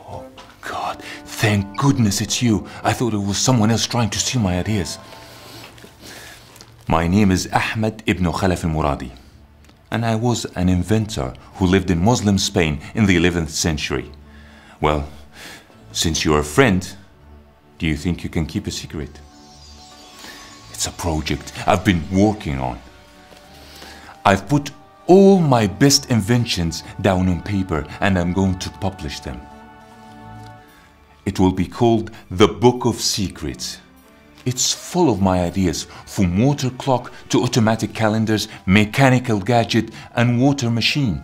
Oh God, thank goodness it's you. I thought it was someone else trying to steal my ideas. My name is Ahmed ibn Khalaf Al-Muradi, and I was an inventor who lived in Muslim Spain in the 11th century. Well, since you're a friend, do you think you can keep a secret? It's a project I've been working on. I've put all my best inventions down on paper and I'm going to publish them. It will be called The Book of Secrets. It's full of my ideas, from water clock to automatic calendars, mechanical gadget and water machine.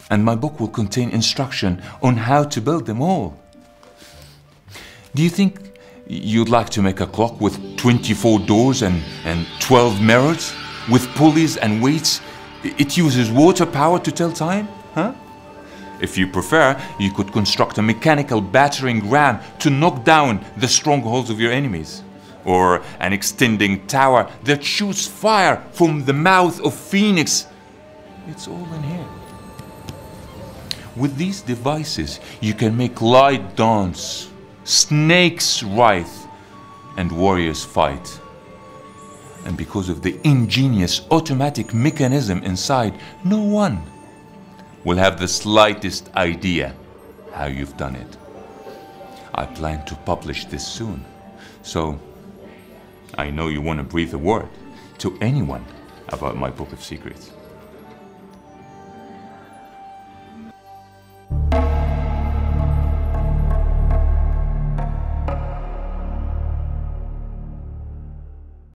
And my book will contain instruction on how to build them all. Do you think you'd like to make a clock with 24 doors and 12 mirrors, with pulleys and weights? It uses water power to tell time, huh? If you prefer, you could construct a mechanical battering ram to knock down the strongholds of your enemies. Or an extending tower that shoots fire from the mouth of Phoenix. It's all in here. With these devices, you can make light dance, snakes writhe, and warriors fight. And because of the ingenious automatic mechanism inside, no one will have the slightest idea how you've done it. I plan to publish this soon, so I know you want to breathe a word to anyone about my Book of Secrets.